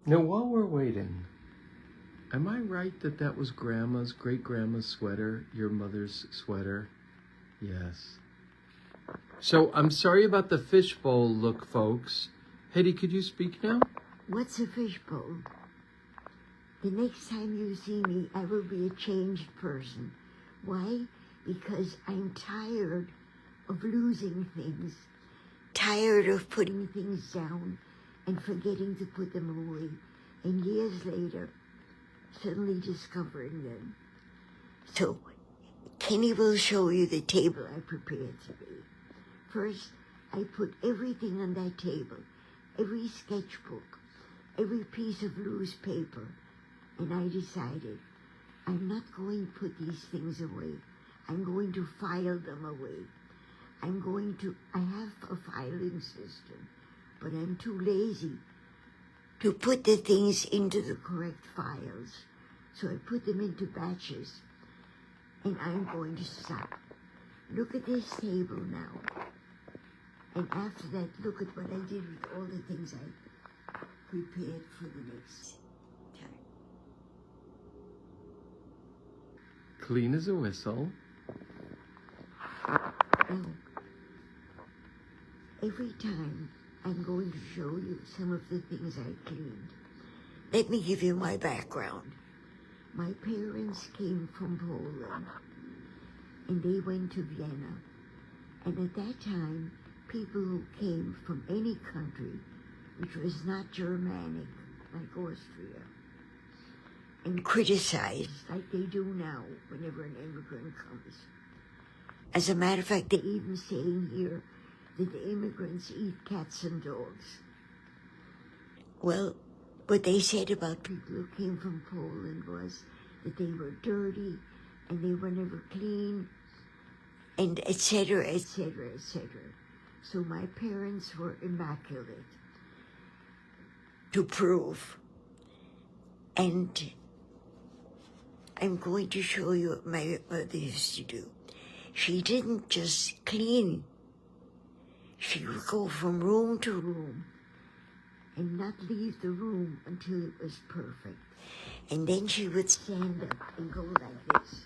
Now, while we're waiting, am I right that that was Grandma's, great-grandma's sweater, your mother's sweater? Yes. So, I'm sorry about the fishbowl look, folks. Hetty, could you speak now? What's a fishbowl? The next time you see me, I will be a changed person. Why? Because I'm tired of losing things, tired of putting things down and forgetting to put them away, and years later, suddenly discovering them. So, Kenny will show you the table I prepared today. First, I put everything on that table, every sketchbook, every piece of loose paper, and I decided I'm not going to put these things away. I'm going to file them away. I have a filing system, but I'm too lazy to put the things into the correct files. So I put them into batches, and I'm going to stop. Look at this table now. And after that, look at what I did with all the things I prepared for the next time. Clean as a whistle. Now, every time I'm going to show you some of the things I cleaned. Let me give you my background. My parents came from Poland, and they went to Vienna. And at that time, people who came from any country which was not Germanic, like Austria, and criticized like they do now whenever an immigrant comes. As a matter of fact, they even say in here that the immigrants eat cats and dogs. Well, what they said about people who came from Poland was that they were dirty and they were never clean, and etc., etc., etc. So my parents were immaculate to prove. And I'm going to show you what my mother used to do. She didn't just clean. She would go from room to room and not leave the room until it was perfect. And then she would stand up and go like this.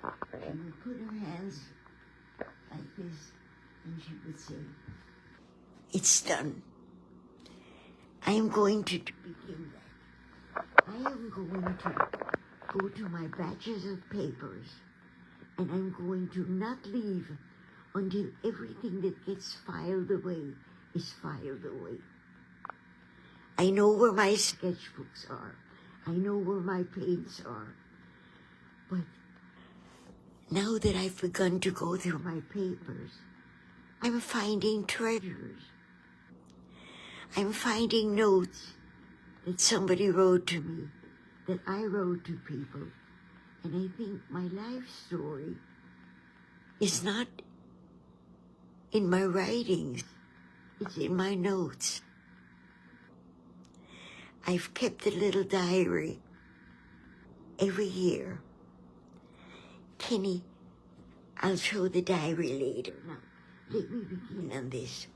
She would put her hands like this, and she would say, "It's done. I am going to begin that. I am going to go to my batches of papers, and I'm going to not leave until everything that gets filed away is filed away. I know where my sketchbooks are. I know where my paints are. But now that I've begun to go through my papers, I'm finding treasures. I'm finding notes that somebody wrote to me, that I wrote to people. And I think my life story is not in my writings, it's in my notes. I've kept a little diary every year. Kenny, I'll show the diary later. Now, let me begin on this.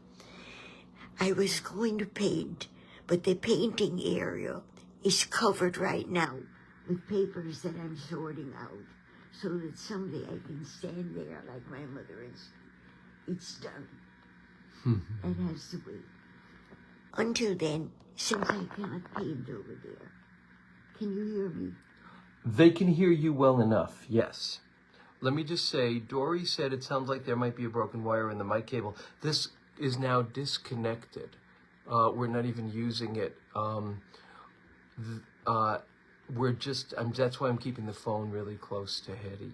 I was going to paint, but the painting area is covered right now with papers that I'm sorting out, so that someday I can stand there like my mother and say, "It's done." That has to wait. Until then, since I cannot paint over there, can you hear me? They can hear you well enough, yes. Let me just say, Dory said it sounds like there might be a broken wire in the mic cable. This is now disconnected. We're not even using it. That's why I'm keeping the phone really close to Hetty.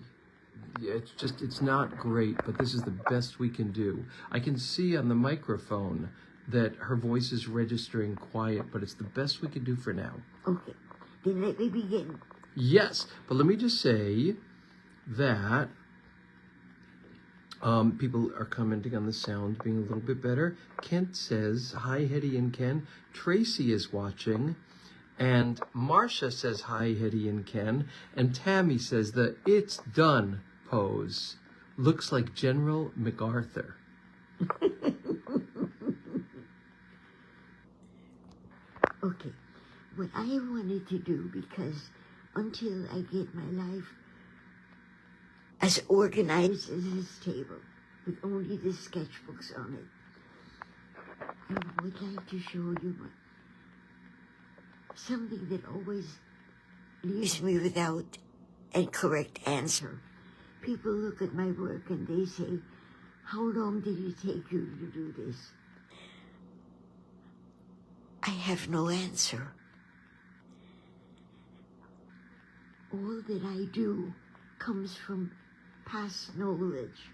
It's not great, but this is the best we can do. I can see on the microphone that her voice is registering quiet, but it's the best we can do for now. Okay, then let me begin. Yes, but let me just say that people are commenting on the sound being a little bit better. Kent says, "Hi, Hetty and Ken." Tracy is watching. And Marcia says, "Hi, Hetty and Ken." And Tammy says the "it's done" pose looks like General MacArthur. Okay, what I wanted to do, because until I get my life as organized as this table, with only the sketchbooks on it, I would like to show you something that always leaves me without a correct answer. People look at my work and they say, how long did it take you to do this? I have no answer. All that I do comes from past knowledge.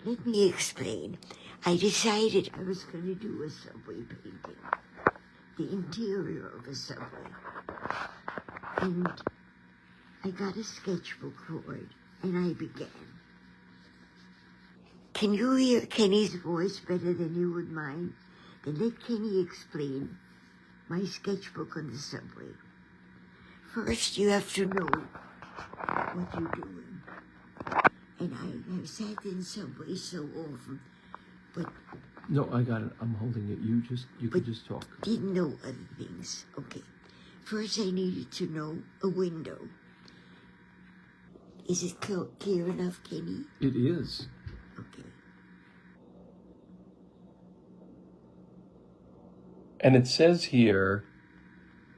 Let me explain. I decided I was going to do a subway painting, the interior of a subway. And I got a sketchbook for it, and I began. Can you hear Kenny's voice better than you would mine? Then let Kenny explain my sketchbook on the subway. First, you have to know what you're doing. And I have sat in subways so often, but No, I got it. I'm holding it. You can just talk. didn't know other things. Okay. First, I needed to know a window. Is it clear enough, Kenny? It is. Okay. And it says here,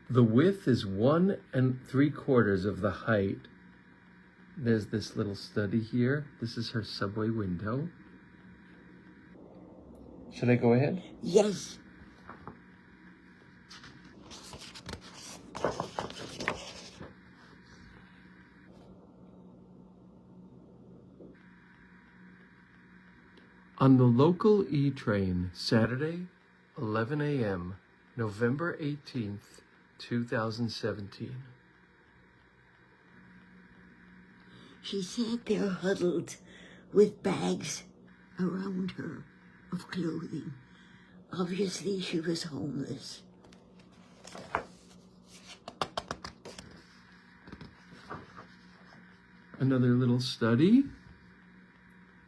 the width is 1 3/4 of the height. There's this little study here. This is her subway window. Should I go ahead? Yes. On the local E train, Saturday, 11 a.m., November 18th, 2017. She sat there huddled with bags around her of clothing. Obviously, she was homeless. Another little study.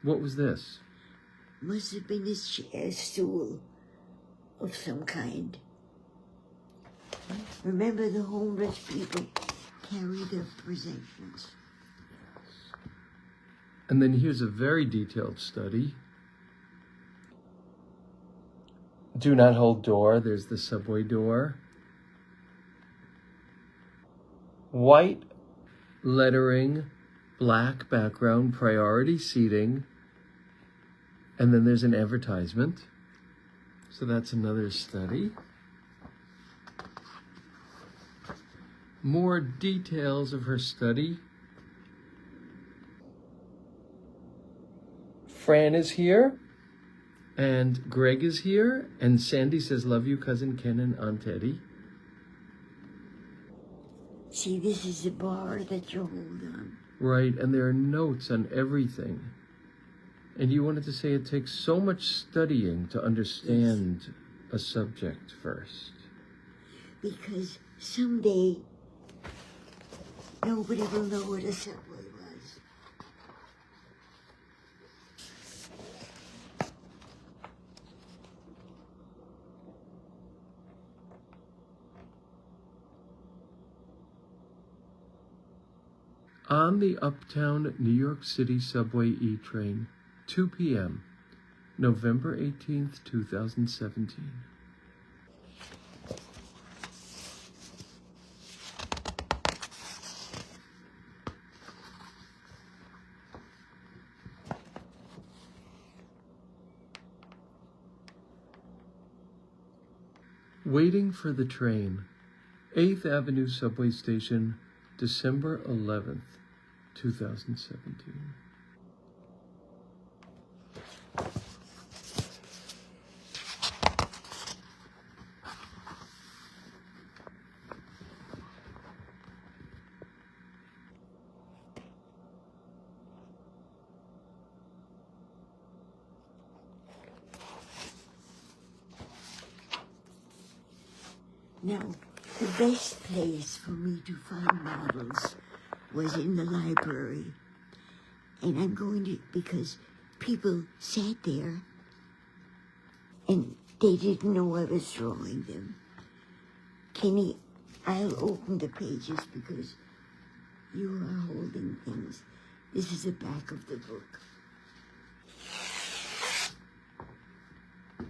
What was this? Must have been a stool of some kind. Remember, the homeless people carry their possessions. And then here's a very detailed study. Do not hold door. There's the subway door. White lettering, black background, priority seating. And then there's an advertisement. So that's another study. More details of her study. Fran is here, and Greg is here, and Sandy says, love you, Cousin Ken and Aunt Eddie. See, this is the bar that you hold on. Right, and there are notes on everything. And you wanted to say it takes so much studying to understand a subject first. Because someday, nobody will know what a subway was. On the Uptown New York City Subway E train, 2 p.m., November 18th, 2017. Waiting for the train, 8th Avenue Subway Station, December 11th, 2017. Now, the best place for me to find models was in the library. And I'm going to, because people sat there and they didn't know I was drawing them. Kenny, I'll open the pages because you are holding things. This is the back of the book.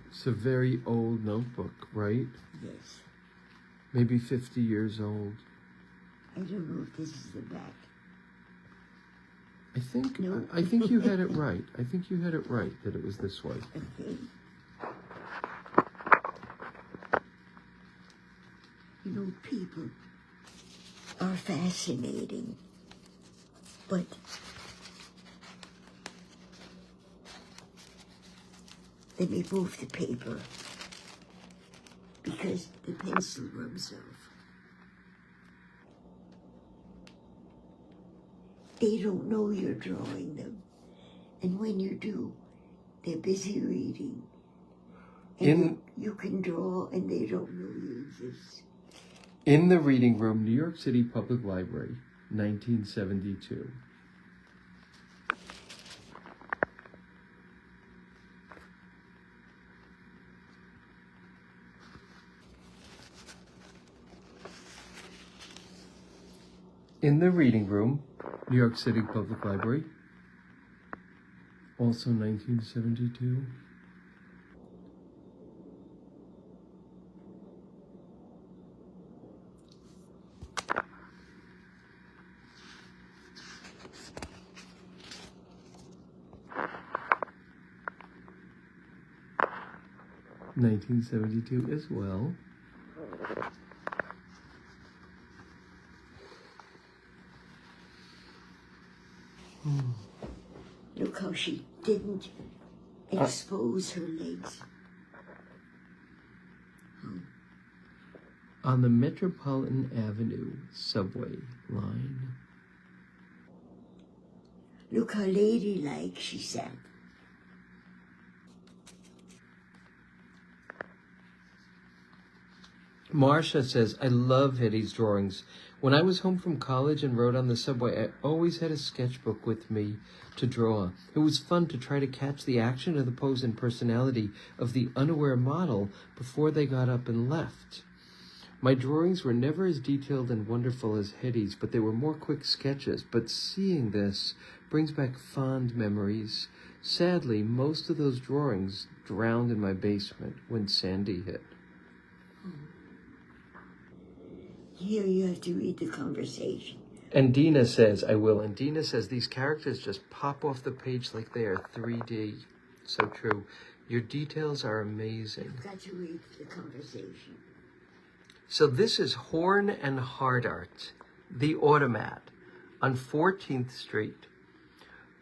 It's a very old notebook, right? Yes. Maybe 50 years old. I don't know if this is the back. No. I think you had it right. I think you had it right that it was this way. Okay. You know, people are fascinating, but let me move the paper because the pencil rubs off. They don't know you're drawing them, and when you do, they're busy reading. And you can draw, and they don't know you exist. In the Reading Room, New York City Public Library, 1972. In the Reading Room, New York City Public Library, also 1972. (1972) as well. Look how she didn't expose her legs. On the Metropolitan Avenue subway line. Look how ladylike she sat. Marcia says, I love Hetty's drawings. When I was home from college and rode on the subway, I always had a sketchbook with me to draw. It was fun to try to catch the action of the pose and personality of the unaware model before they got up and left. My drawings were never as detailed and wonderful as Hetty's, but they were more quick sketches. But seeing this brings back fond memories. Sadly, most of those drawings drowned in my basement when Sandy hit. Here you have to read the conversation. And Dina says, I will. And Dina says, these characters just pop off the page like they are 3D. So true. Your details are amazing. You've got to read the conversation. So this is Horn and Hardart, the Automat, on 14th Street.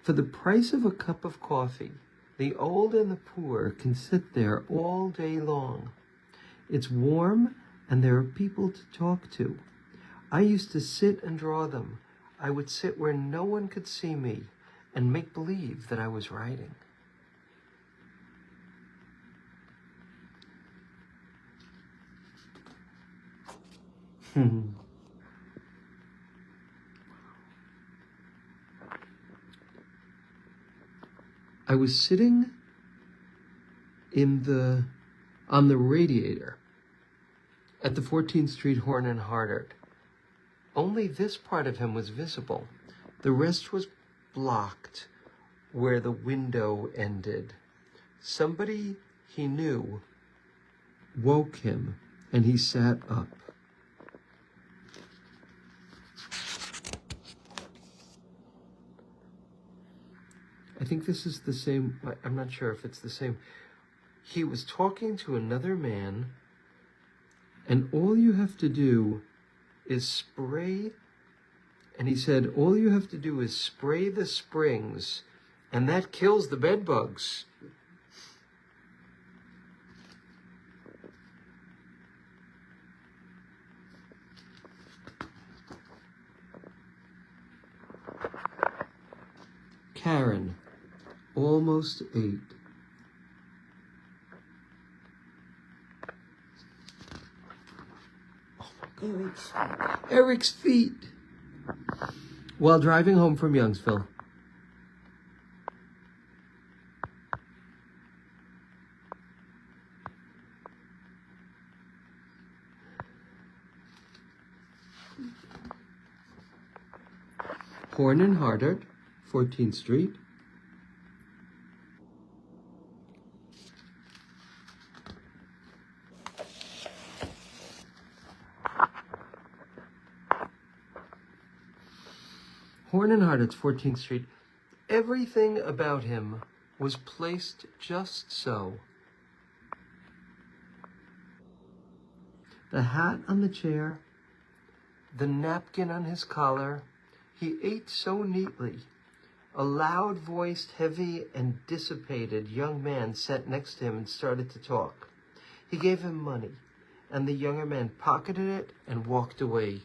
For the price of a cup of coffee, the old and the poor can sit there all day long. It's warm, and there are people to talk to. I used to sit and draw them. I would sit where no one could see me and make believe that I was writing. I was sitting on the radiator at the 14th Street Horn and Hardart. Only this part of him was visible. The rest was blocked where the window ended. Somebody he knew woke him, and he sat up. I think this is the same. I'm not sure if it's the same. He was talking to another man, and all you have to do is spray, and he said, all you have to do is spray the springs, and that kills the bed bugs. Karen, almost 8. Eric's feet. While driving home from Youngsville. Horn and Hardart, 14th Street. Horn and Hardart's 14th Street. Everything about him was placed just so. The hat on the chair, the napkin on his collar. He ate so neatly. A loud-voiced, heavy, and dissipated young man sat next to him and started to talk. He gave him money, and the younger man pocketed it and walked away.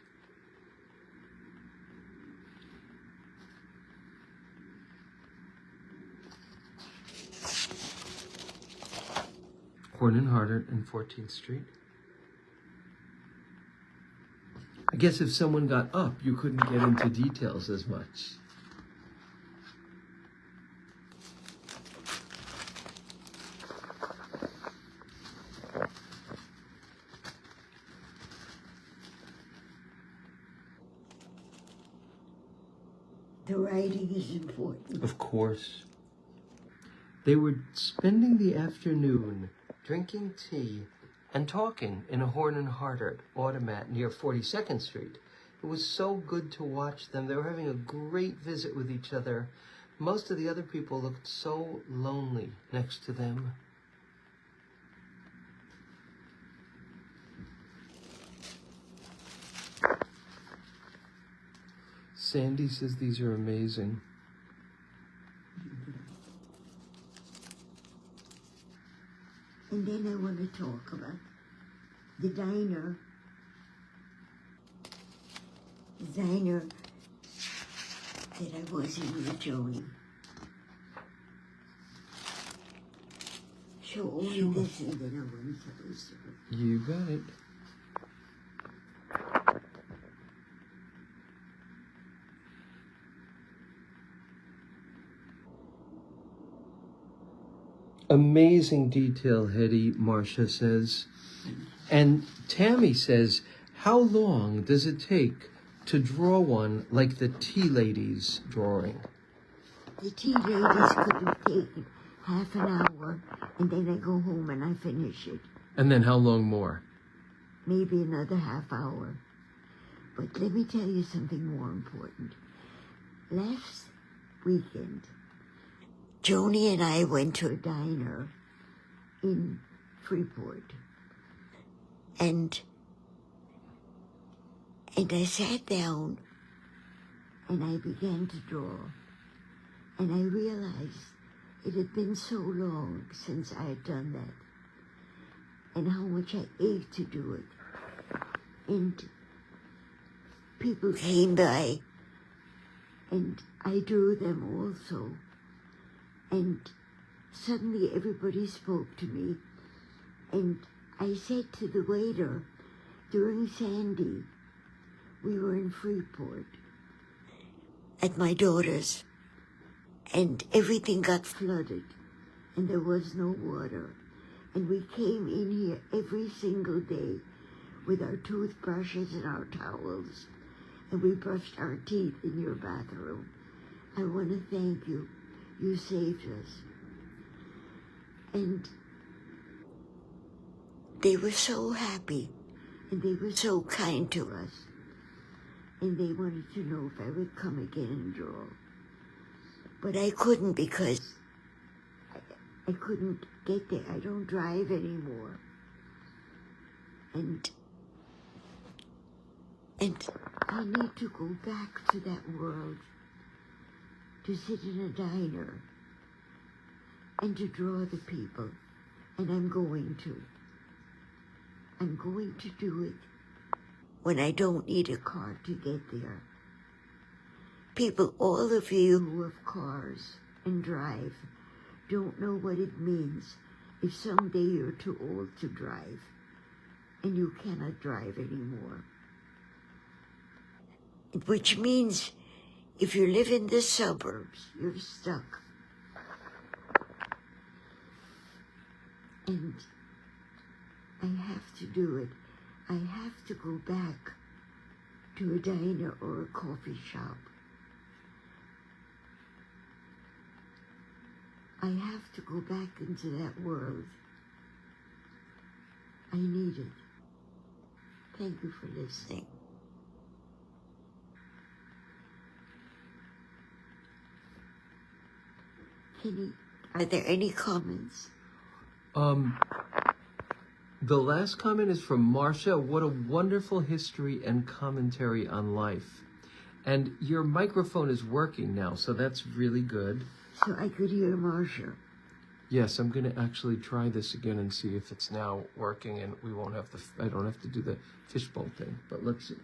Horn and Hardart and 14th Street. I guess if someone got up, you couldn't get into details as much. The writing is important. Of course. They were spending the afternoon drinking tea and talking in a Horn and Hardart automat near 42nd Street. It was so good to watch them. They were having a great visit with each other. Most of the other people looked so lonely next to them. Sandy says these are amazing. And then I want to talk about the diner. The diner that I was in with Joni. Show only Sure. this and then I want to tell you something. You got it. Amazing detail, Hetty, Marcia says. And Tammy says, how long does it take to draw one like the tea ladies drawing? The tea ladies could have taken half an hour and then I go home and I finish it. And then how long more? Maybe another half hour. But let me tell you something more important. Last weekend, Joni and I went to a diner in Freeport. And I sat down and I began to draw. And I realized it had been so long since I had done that. And how much I ate to do it. And people came by and I drew them also. And suddenly everybody spoke to me. And I said to the waiter, during Sandy, we were in Freeport at my daughter's. And everything got flooded. And there was no water. And we came in here every single day with our toothbrushes and our towels. And we brushed our teeth in your bathroom. I want to thank you. You saved us. And they were so happy. And they were so kind to us. And they wanted to know if I would come again and draw. But I couldn't because I couldn't get there. I don't drive anymore. And I need to go back to that world, to sit in a diner and to draw the people. And I'm going to. I'm going to do it when I don't need a car to get there. People, all of you who have cars and drive, don't know what it means if someday you're too old to drive and you cannot drive anymore. Which means if you live in the suburbs, you're stuck. And I have to do it. I have to go back to a diner or a coffee shop. I have to go back into that world. I need it. Thank you for listening. Kenny, are there any comments? The last comment is from Marcia. What a wonderful history and commentary on life. And your microphone is working now, so that's really good. So I could hear Marcia. Yes, I'm going to actually try this again and see if it's now working, and we won't have I don't have to do the fishbowl thing, but let's see.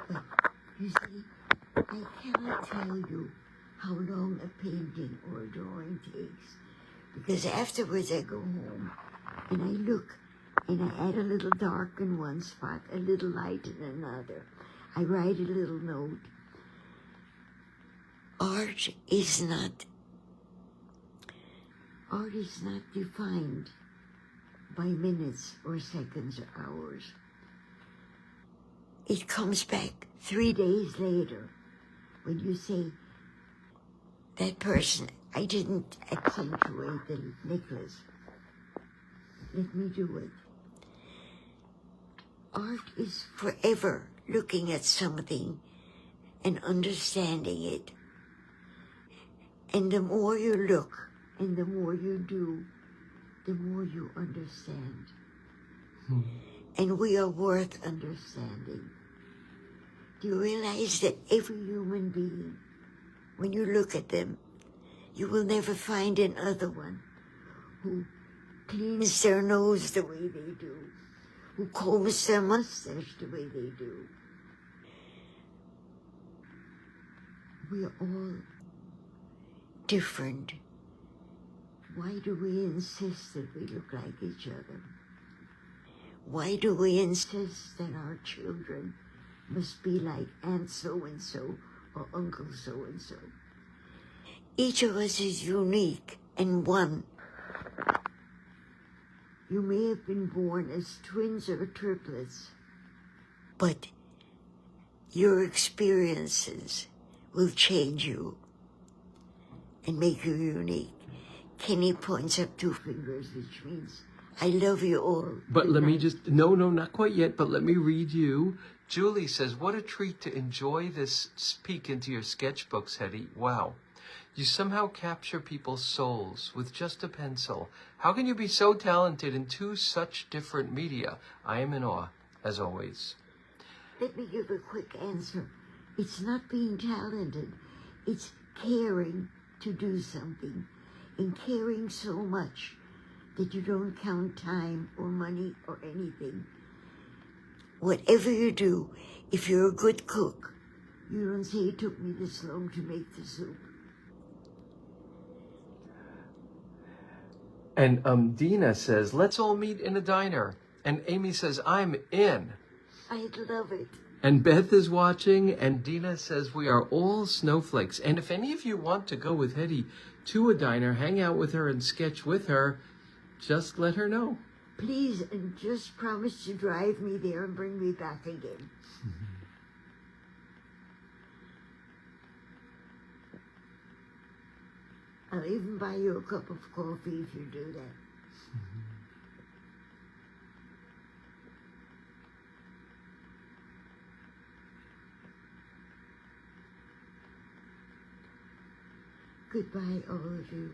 But you see, I cannot tell you how long a painting or a drawing takes, because afterwards I go home and I look and I add a little dark in one spot, a little light in another. I write a little note. Art is not defined by minutes or seconds or hours. It comes back 3 days later when you say, that person, I didn't accentuate the necklace. Let me do it. Art is forever looking at something and understanding it. And the more you look and the more you do, the more you understand. And we are worth understanding. Do you realize that every human being, when you look at them, you will never find another one who cleans their nose the way they do, who combs their mustache the way they do. We are all different. Why do we insist that we look like each other? Why do we insist that our children must be like Aunt so-and-so or Uncle so-and-so? Each of us is unique and one. You may have been born as twins or triplets, but your experiences will change you and make you unique. Kenny points up 2 fingers, which means I love you all. But let me just, no, not quite yet, but let me read you. Julie says, what a treat to enjoy this peek into your sketchbooks, Hetty. Wow. You somehow capture people's souls with just a pencil. How can you be so talented in 2 such different media? I am in awe, as always. Let me give a quick answer. It's not being talented. It's caring to do something, and caring so much that you don't count time or money or anything. Whatever you do, if you're a good cook, you don't say it took me this long to make the soup. And Dina says, let's all meet in a diner. And Amy says, I'm in. I'd love it. And Beth is watching, and Dina says, we are all snowflakes. And if any of you want to go with Hetty to a diner, hang out with her and sketch with her, just let her know. Please, and just promise to drive me there and bring me back again. I'll even buy you a cup of coffee if you do that. Goodbye, all of you.